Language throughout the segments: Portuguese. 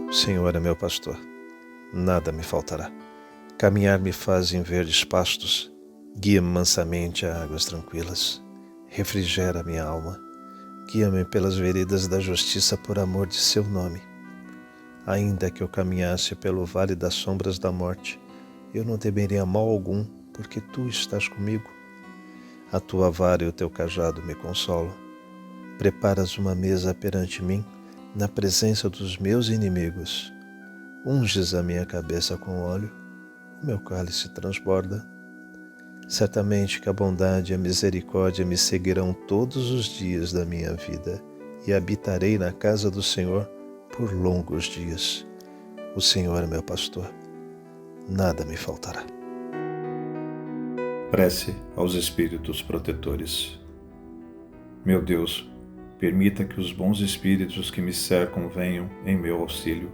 O Senhor é meu pastor, nada me faltará. Caminhar me faz em verdes pastos, guia-me mansamente a águas tranquilas. Refrigera minha alma, guia-me pelas veredas da justiça por amor de seu nome. Ainda que eu caminhasse pelo vale das sombras da morte, eu não temeria mal algum, porque tu estás comigo. A tua vara e o teu cajado me consolam. Preparas uma mesa perante mim, na presença dos meus inimigos. Unges a minha cabeça com óleo, o meu cálice transborda. Certamente que a bondade e a misericórdia me seguirão todos os dias da minha vida, e habitarei na casa do Senhor por longos dias. O Senhor é meu pastor, nada me faltará. Prece aos espíritos protetores. Meu Deus, permita que os bons espíritos que me cercam venham em meu auxílio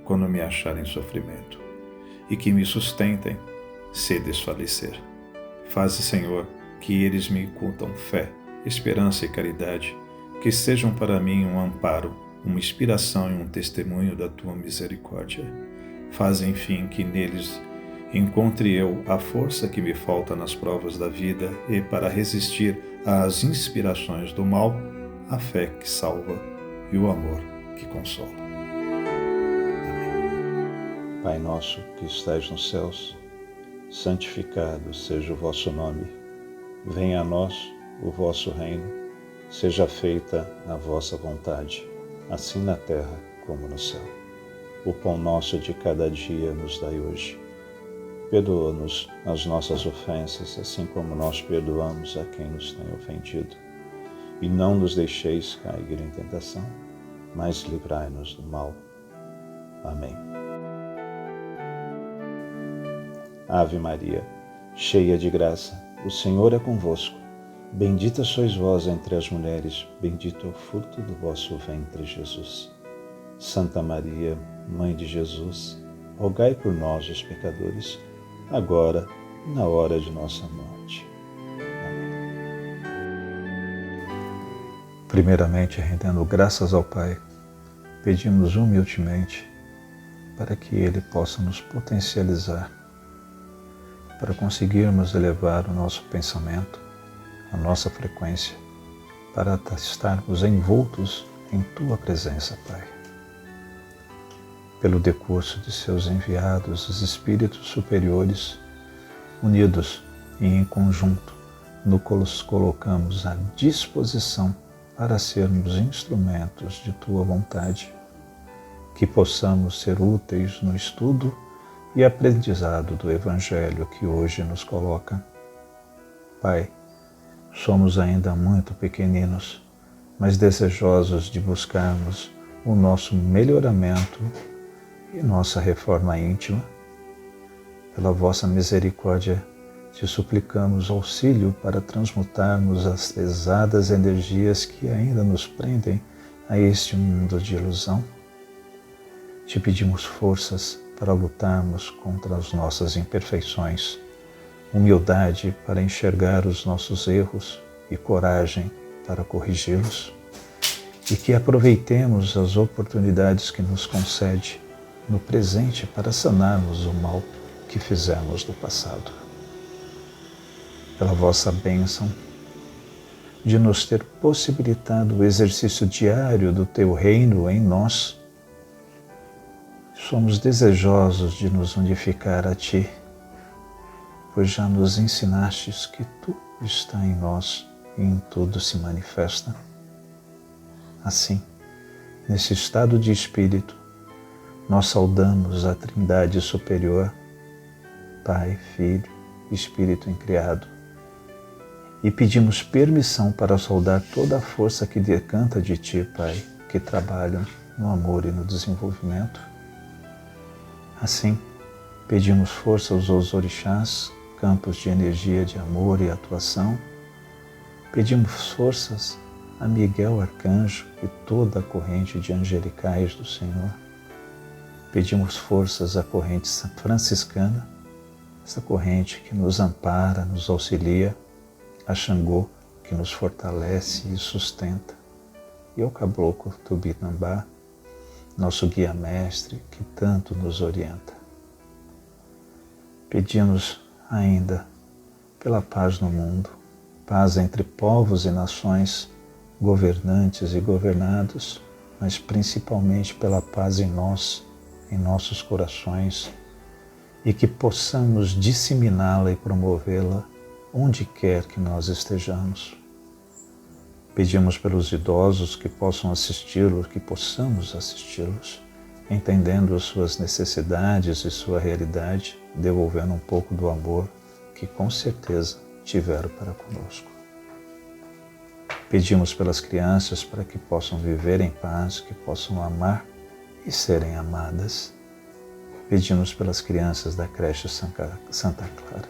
quando me acharem em sofrimento, e que me sustentem se desfalecer. Faze, Senhor, que eles me incutam fé, esperança e caridade, que sejam para mim um amparo, uma inspiração e um testemunho da Tua misericórdia. Faze, enfim, que neles encontre eu a força que me falta nas provas da vida e, para resistir às inspirações do mal, a fé que salva e o amor que consola. Amém. Pai nosso que estais nos céus, santificado seja o vosso nome. Venha a nós o vosso reino, seja feita a vossa vontade, assim na terra como no céu. O pão nosso de cada dia nos dai hoje. Perdoa-nos as nossas ofensas, assim como nós perdoamos a quem nos tem ofendido. E não nos deixeis cair em tentação, mas livrai-nos do mal. Amém. Ave Maria, cheia de graça, o Senhor é convosco. Bendita sois vós entre as mulheres, bendito é o fruto do vosso ventre, Jesus. Santa Maria, Mãe de Jesus, rogai por nós, os pecadores, agora e na hora de nossa morte. Amém. Primeiramente, rendendo graças ao Pai, pedimos humildemente para que Ele possa nos potencializar, para conseguirmos elevar o nosso pensamento, a nossa frequência, para estarmos envoltos em Tua presença, Pai. Pelo decurso de seus enviados, os espíritos superiores, unidos e em conjunto, nos colocamos à disposição para sermos instrumentos de Tua vontade, que possamos ser úteis no estudo e aprendizado do Evangelho que hoje nos coloca. Pai, somos ainda muito pequeninos, mas desejosos de buscarmos o nosso melhoramento e nossa reforma íntima. Pela vossa misericórdia, te suplicamos auxílio para transmutarmos as pesadas energias que ainda nos prendem a este mundo de ilusão. Te pedimos forças para lutarmos contra as nossas imperfeições, humildade para enxergar os nossos erros e coragem para corrigi-los, e que aproveitemos as oportunidades que nos concede no presente para sanarmos o mal que fizemos no passado. Pela vossa bênção de nos ter possibilitado o exercício diário do Teu reino em nós, somos desejosos de nos unificar a Ti, pois já nos ensinastes que Tu está em nós e em tudo se manifesta. Assim, nesse estado de espírito, nós saudamos a Trindade superior, Pai, Filho, Espírito incriado, e pedimos permissão para saudar toda a força que decanta de Ti, Pai, que trabalham no amor e no desenvolvimento. Assim, pedimos força aos orixás, campos de energia de amor e atuação. Pedimos forças a Miguel Arcanjo e toda a corrente de angelicais do Senhor. Pedimos forças à corrente franciscana, essa corrente que nos ampara, nos auxilia, a Xangô, que nos fortalece e sustenta, e ao Caboclo Tupinambá, nosso guia-mestre que tanto nos orienta. Pedimos ainda pela paz no mundo, paz entre povos e nações, governantes e governados, mas principalmente pela paz em nós, em nossos corações, e que possamos disseminá-la e promovê-la onde quer que nós estejamos. Pedimos pelos idosos que possam assisti-los, que possamos assisti-los, entendendo as suas necessidades e sua realidade, devolvendo um pouco do amor que com certeza tiveram para conosco. Pedimos pelas crianças para que possam viver em paz, que possam amar e serem amadas. Pedimos pelas crianças da creche Santa Clara,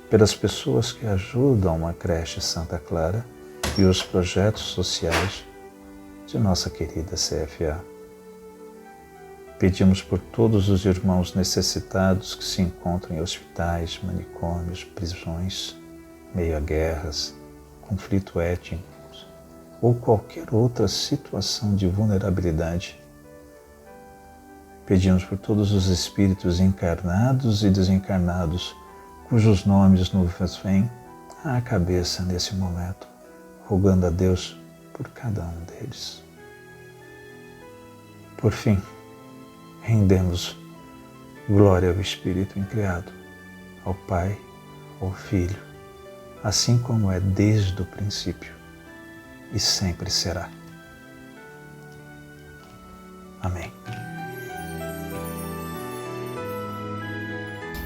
pelas pessoas que ajudam a creche Santa Clara e os projetos sociais de nossa querida CFA. Pedimos por todos os irmãos necessitados que se encontram em hospitais, manicômios, prisões, meio a guerras, conflito étnico ou qualquer outra situação de vulnerabilidade. Pedimos por todos os espíritos encarnados e desencarnados cujos nomes nos vêm à cabeça nesse momento, rogando a Deus por cada um deles. Por fim, rendemos glória ao Espírito incriado, ao Pai, ao Filho, assim como é desde o princípio e sempre será. Amém.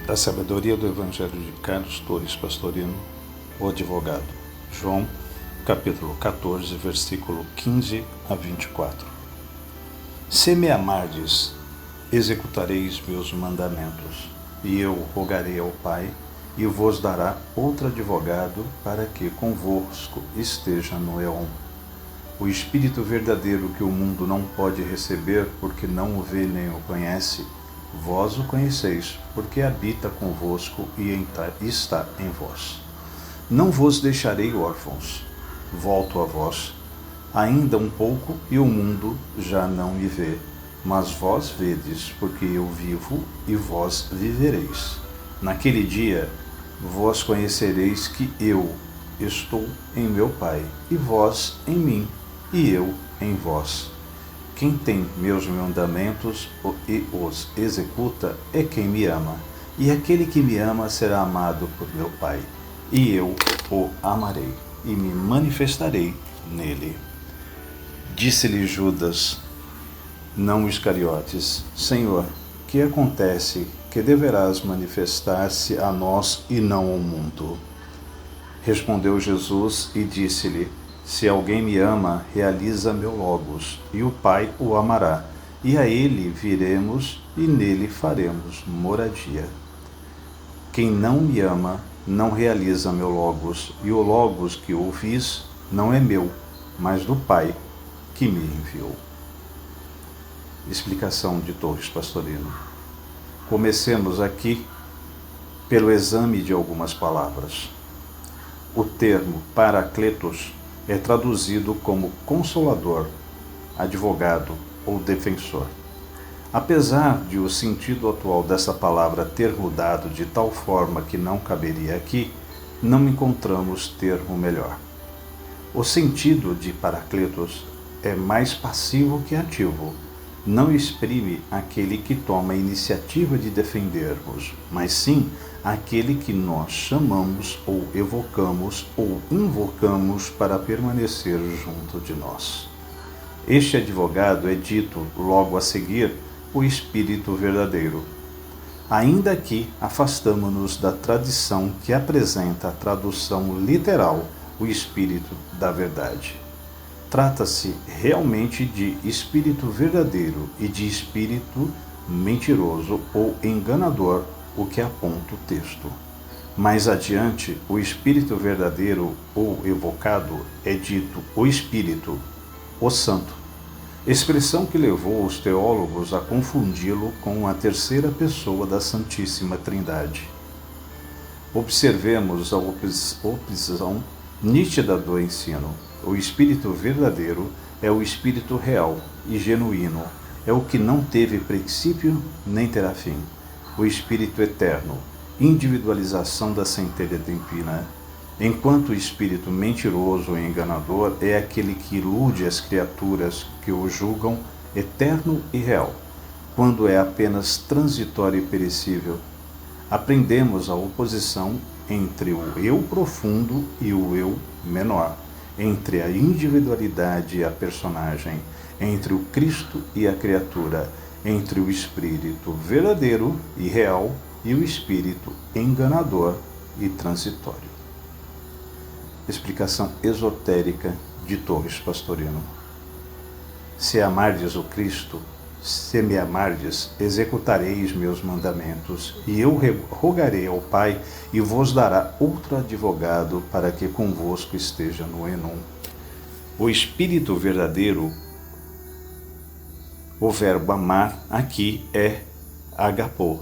Da sabedoria do Evangelho de Carlos Torres Pastorino, o advogado. João, capítulo 14, versículo 15 a 24. Se me amardes, executareis meus mandamentos, e eu rogarei ao Pai, e vos dará outro advogado para que convosco esteja no éon. O Espírito verdadeiro que o mundo não pode receber porque não o vê nem o conhece, vós o conheceis, porque habita convosco e está em vós. Não vos deixarei órfãos, volto a vós. Ainda um pouco e o mundo já não me vê, mas vós vedes, porque eu vivo e vós vivereis. Naquele dia vós conhecereis que eu estou em meu Pai, e vós em mim, e eu em vós. Quem tem meus mandamentos e os executa é quem me ama, e aquele que me ama será amado por meu Pai, e eu o amarei, e me manifestarei nele. Disse-lhe Judas, não Iscariotes, Senhor, que acontece que deverás manifestar-se a nós e não ao mundo? Respondeu Jesus e disse-lhe, se alguém me ama, realiza meu logos, e o Pai o amará, e a ele viremos e nele faremos moradia. Quem não me ama, não realiza meu logos, e o logos que ouvis não é meu, mas do Pai que me enviou. Explicação de Torres Pastorino. Comecemos aqui pelo exame de algumas palavras. O termo Paracletos é traduzido como consolador, advogado ou defensor. Apesar de o sentido atual dessa palavra ter mudado de tal forma que não caberia aqui, não encontramos termo melhor. O sentido de Paracletos é mais passivo que ativo. Não exprime aquele que toma a iniciativa de defendermos, mas sim aquele que nós chamamos ou evocamos ou invocamos para permanecer junto de nós. Este advogado é dito logo a seguir o Espírito verdadeiro. Ainda aqui afastamo-nos da tradição que apresenta a tradução literal, o Espírito da verdade. Trata-se realmente de espírito verdadeiro e de espírito mentiroso ou enganador, o que aponta o texto. Mais adiante, o espírito verdadeiro ou evocado é dito o Espírito, o Santo, expressão que levou os teólogos a confundi-lo com a terceira pessoa da Santíssima Trindade. Observemos a oposição nítida do ensino. O espírito verdadeiro é o espírito real e genuíno, é o que não teve princípio nem terá fim. O espírito eterno, individualização da centelha divina, enquanto o espírito mentiroso e enganador é aquele que ilude as criaturas que o julgam eterno e real, quando é apenas transitório e perecível. Aprendemos a oposição entre o eu profundo e o eu menor, entre a individualidade e a personagem, entre o Cristo e a criatura, entre o espírito verdadeiro e real e o espírito enganador e transitório. Explicação esotérica de Torres Pastorino. Se amardes o Cristo, se me amardes, executareis meus mandamentos, e eu rogarei ao Pai, e vos dará outro advogado, para que convosco esteja no Enum. O Espírito verdadeiro, o verbo amar aqui é agapô,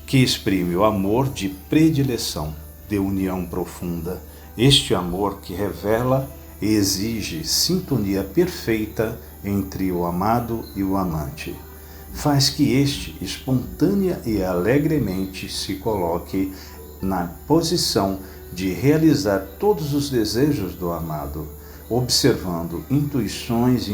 que exprime o amor de predileção, de união profunda. Este amor que revela e exige sintonia perfeita entre o amado e o amante. Faz que este, espontânea e alegremente, se coloque na posição de realizar todos os desejos do amado, observando intuições e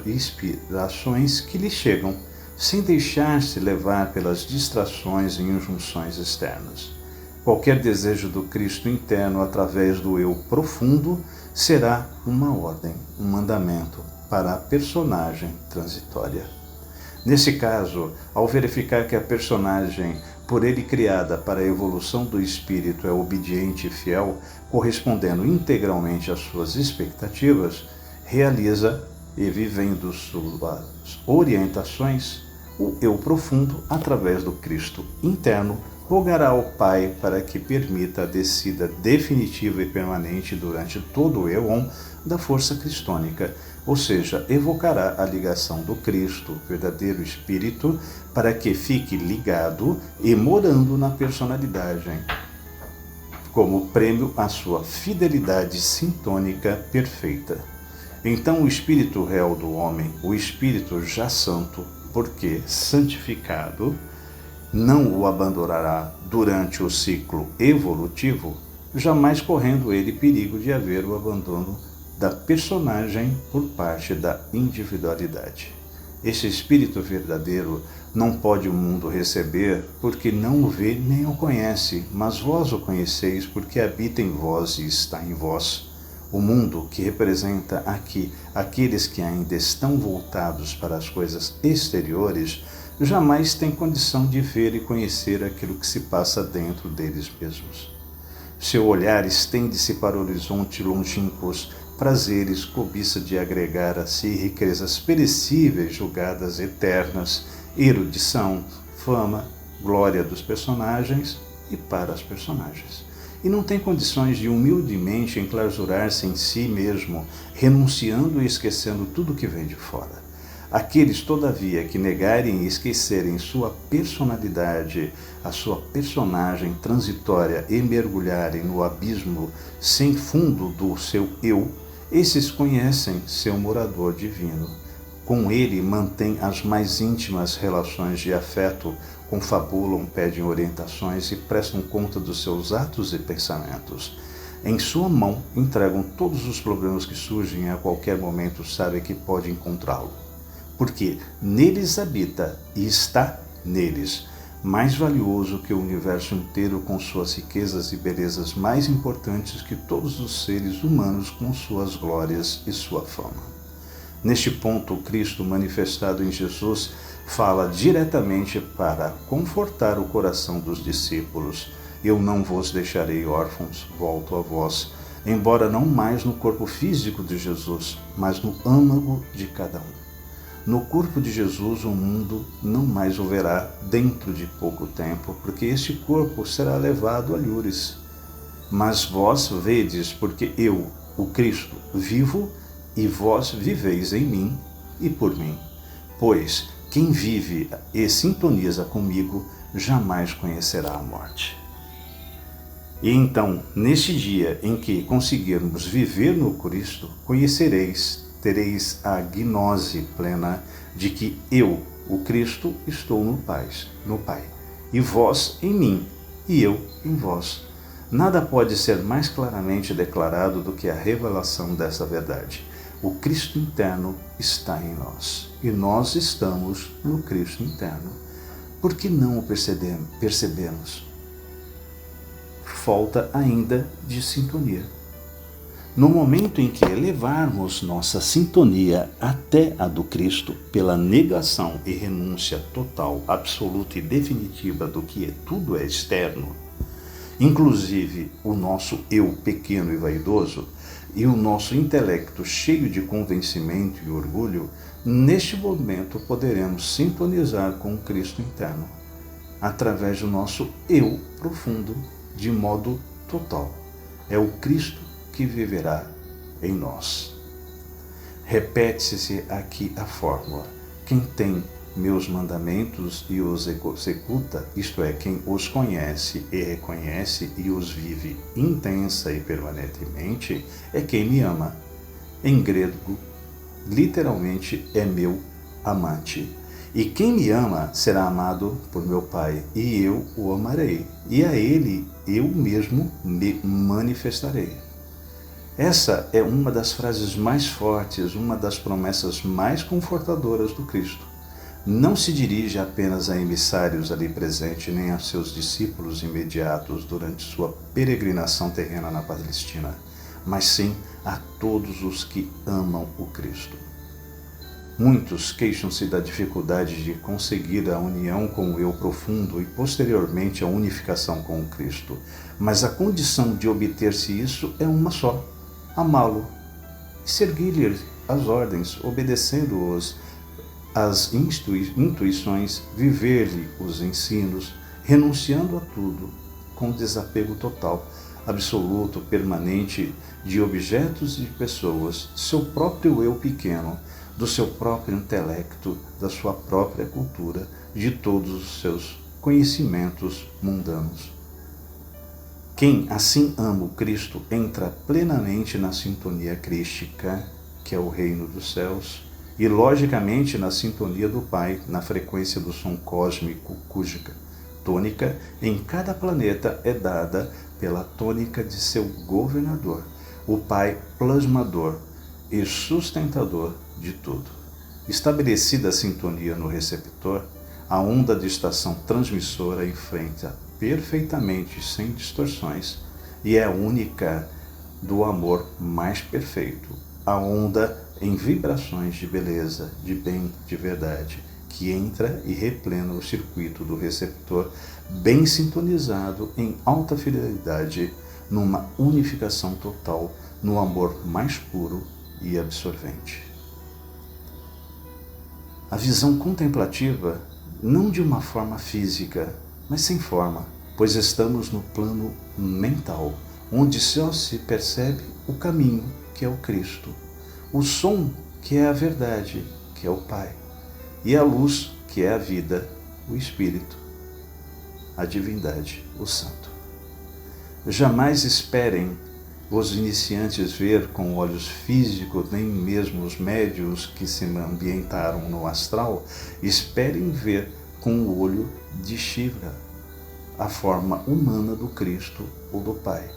inspirações que lhe chegam, sem deixar-se levar pelas distrações e injunções externas. Qualquer desejo do Cristo interno através do eu profundo será uma ordem, um mandamento para a personagem transitória. Nesse caso, ao verificar que a personagem, por ele criada para a evolução do espírito, é obediente e fiel, correspondendo integralmente às suas expectativas, realiza e vivendo suas orientações, o eu profundo, através do Cristo interno, rogará ao Pai para que permita a descida definitiva e permanente durante todo o éon da força cristônica, ou seja, evocará a ligação do Cristo, verdadeiro Espírito, para que fique ligado e morando na personalidade, como prêmio à sua fidelidade sintônica perfeita. Então o Espírito real do homem, o Espírito já santo, porque santificado, não o abandonará durante o ciclo evolutivo, jamais correndo ele perigo de haver o abandono da personagem por parte da individualidade. Esse espírito verdadeiro não pode o mundo receber, porque não o vê nem o conhece, mas vós o conheceis, porque habita em vós e está em vós. O mundo, que representa aqui aqueles que ainda estão voltados para as coisas exteriores, jamais tem condição de ver e conhecer aquilo que se passa dentro deles mesmos. Seu olhar estende-se para horizontes longínquos, prazeres, cobiça de agregar a si riquezas perecíveis julgadas eternas, erudição, fama, glória dos personagens e para as personagens. E não tem condições de humildemente enclausurar-se em si mesmo, renunciando e esquecendo tudo que vem de fora. Aqueles, todavia, que negarem e esquecerem sua personalidade, a sua personagem transitória e mergulharem no abismo sem fundo do seu eu, esses conhecem seu morador divino. Com ele mantêm as mais íntimas relações de afeto, confabulam, pedem orientações e prestam conta dos seus atos e pensamentos. Em sua mão entregam todos os problemas que surgem e a qualquer momento sabem que pode encontrá-lo. Porque neles habita e está neles, mais valioso que o universo inteiro com suas riquezas e belezas, mais importantes que todos os seres humanos com suas glórias e sua fama. Neste ponto, o Cristo manifestado em Jesus fala diretamente para confortar o coração dos discípulos. Eu não vos deixarei órfãos, volto a vós, embora não mais no corpo físico de Jesus, mas no âmago de cada um. No corpo de Jesus o mundo não mais o verá dentro de pouco tempo, porque este corpo será levado a Lures. Mas vós vedes, porque eu, o Cristo, vivo, e vós viveis em mim e por mim. Pois quem vive e sintoniza comigo jamais conhecerá a morte. E então, neste dia em que conseguirmos viver no Cristo, tereis a gnose plena de que eu, o Cristo, estou no Pai, e vós em mim, e eu em vós. Nada pode ser mais claramente declarado do que a revelação dessa verdade. O Cristo interno está em nós, e nós estamos no Cristo interno. Por que não o percebemos? Falta ainda de sintonia. No momento em que elevarmos nossa sintonia até a do Cristo, pela negação e renúncia total, absoluta e definitiva do que tudo é externo, inclusive o nosso eu pequeno e vaidoso, e o nosso intelecto cheio de convencimento e orgulho, neste momento poderemos sintonizar com o Cristo interno, através do nosso eu profundo, de modo total. É o Cristo que viverá em nós. Repete-se aqui a fórmula: quem tem meus mandamentos e os executa, isto é, quem os conhece e reconhece e os vive intensa e permanentemente, é quem me ama. Em grego, literalmente, é meu amante. E quem me ama será amado por meu Pai, e eu o amarei, e a ele eu mesmo me manifestarei. Essa é uma das frases mais fortes, uma das promessas mais confortadoras do Cristo. Não se dirige apenas a emissários ali presentes, nem a seus discípulos imediatos durante sua peregrinação terrena na Palestina, mas sim a todos os que amam o Cristo. Muitos queixam-se da dificuldade de conseguir a união com o eu profundo e posteriormente a unificação com o Cristo, mas a condição de obter-se isso é uma só: amá-lo e seguir-lhe as ordens, obedecendo-os as intuições, viver-lhe os ensinos, renunciando a tudo, com desapego total, absoluto, permanente, de objetos e de pessoas, seu próprio eu pequeno, do seu próprio intelecto, da sua própria cultura, de todos os seus conhecimentos mundanos. Quem assim ama o Cristo entra plenamente na sintonia crística, que é o reino dos céus, e logicamente na sintonia do Pai, na frequência do som cósmico, cuja tônica em cada planeta é dada pela tônica de seu governador, o Pai plasmador e sustentador de tudo. Estabelecida a sintonia no receptor, a onda de estação transmissora enfrenta perfeitamente, sem distorções, e é a única do amor mais perfeito, a onda em vibrações de beleza, de bem, de verdade, que entra e replena o circuito do receptor, bem sintonizado em alta fidelidade, numa unificação total, no amor mais puro e absorvente. A visão contemplativa, não de uma forma física, mas sem forma, pois estamos no plano mental, onde só se percebe o caminho, que é o Cristo, o som, que é a verdade, que é o Pai, e a luz, que é a vida, o Espírito, a divindade, o Santo. Jamais esperem os iniciantes ver com olhos físicos, nem mesmo os médios que se ambientaram no astral, esperem ver com o olho de Shiva, a forma humana do Cristo ou do Pai.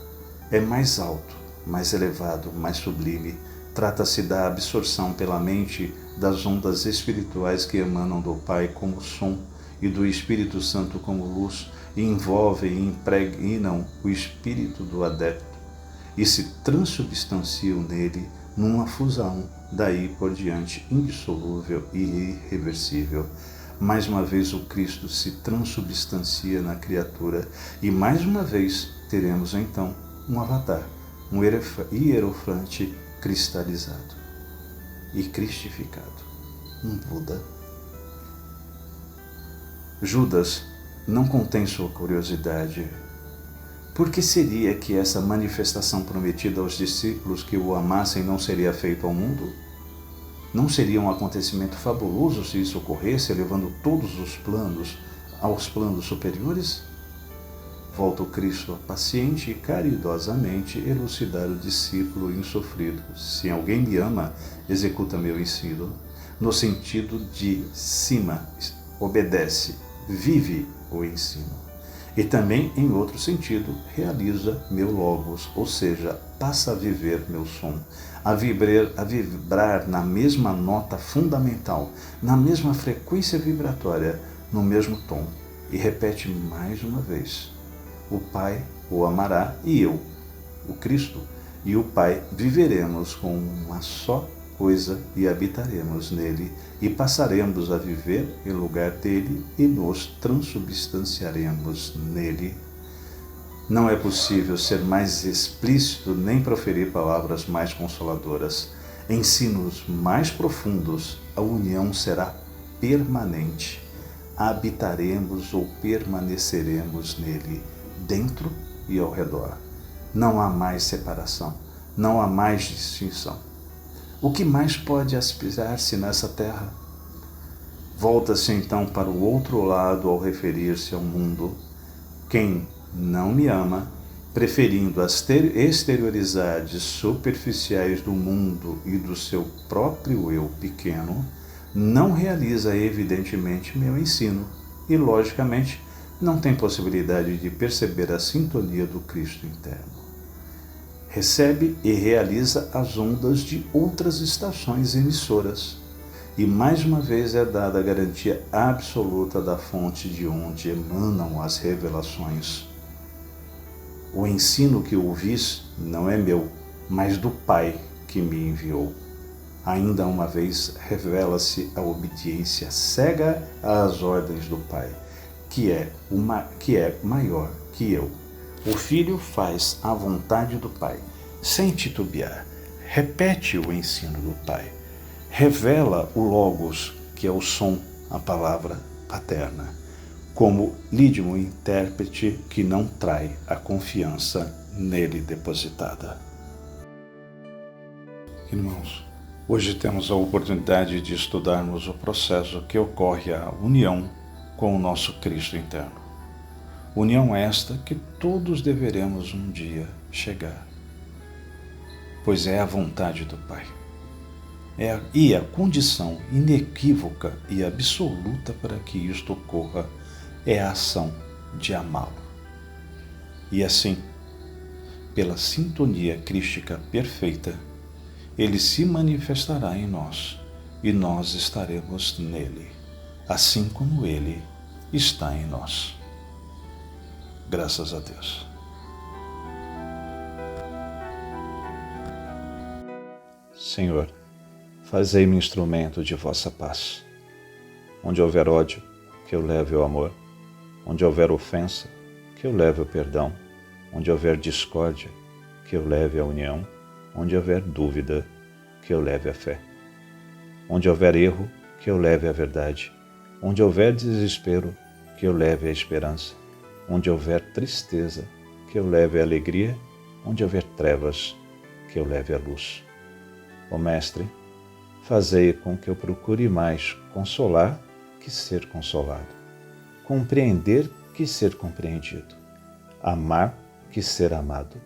É mais alto, mais elevado, mais sublime. Trata-se da absorção pela mente das ondas espirituais que emanam do Pai como som e do Espírito Santo como luz, e envolvem e impregnam o espírito do adepto e se transubstanciam nele numa fusão, daí por diante indissolúvel e irreversível. Mais uma vez o Cristo se transubstancia na criatura e mais uma vez teremos então um avatar, um hierofante cristalizado e cristificado, um Buda. Judas não contém sua curiosidade. Por que seria que essa manifestação prometida aos discípulos que o amassem não seria feita ao mundo? Não seria um acontecimento fabuloso se isso ocorresse, elevando todos os planos aos planos superiores? Volta o Cristo paciente e caridosamente elucidar o discípulo insofrido. Se alguém me ama, executa meu ensino, no sentido de cima, obedece, vive o ensino. E também, em outro sentido, realiza meu logos, ou seja, passa a viver meu som, a vibrar na mesma nota fundamental, na mesma frequência vibratória, no mesmo tom, e repete mais uma vez: o Pai o amará e eu, o Cristo, e o Pai viveremos com uma só coisa e habitaremos nele, e passaremos a viver em lugar dele e nos transubstanciaremos nele. Não é possível ser mais explícito nem proferir palavras mais consoladoras. Ensinos mais profundos, a união será permanente. Habitaremos ou permaneceremos nele, dentro e ao redor. Não há mais separação, não há mais distinção. O que mais pode aspirar-se nessa terra? Volta-se então para o outro lado ao referir-se ao mundo. Quem não me ama, preferindo as exterioridades superficiais do mundo e do seu próprio eu pequeno, não realiza evidentemente meu ensino e, logicamente, não tem possibilidade de perceber a sintonia do Cristo interno. Recebe e realiza as ondas de outras estações emissoras, e mais uma vez é dada a garantia absoluta da fonte de onde emanam as revelações. O ensino que ouvis não é meu, mas do Pai que me enviou. Ainda uma vez revela-se a obediência cega às ordens do Pai, que é maior que eu. O Filho faz a vontade do Pai, sem titubear. Repete o ensino do Pai. Revela o Logos, que é o som, a palavra paterna, como lídimo intérprete que não trai a confiança nele depositada. Irmãos, hoje temos a oportunidade de estudarmos o processo que ocorre à união com o nosso Cristo interno. União esta que todos deveremos um dia chegar, pois é a vontade do Pai. E a condição inequívoca e absoluta para que isto ocorra é a ação de amá-lo. E assim, pela sintonia crística perfeita, ele se manifestará em nós e nós estaremos nele, assim como ele está em nós. Graças a Deus. Senhor, fazei-me instrumento de vossa paz. Onde houver ódio, que eu leve o amor. Onde houver ofensa, que eu leve o perdão. Onde houver discórdia, que eu leve a união. Onde houver dúvida, que eu leve a fé. Onde houver erro, que eu leve a verdade. Onde houver desespero, que eu leve a esperança. Onde houver tristeza, que eu leve a alegria. Onde houver trevas, que eu leve a luz. Ó Mestre, fazei com que eu procure mais consolar que ser consolado, compreender que ser compreendido, amar que ser amado,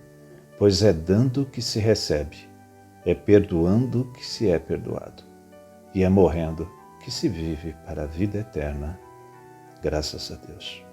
pois é dando que se recebe, é perdoando que se é perdoado, e é morrendo que se vive para a vida eterna. Graças a Deus.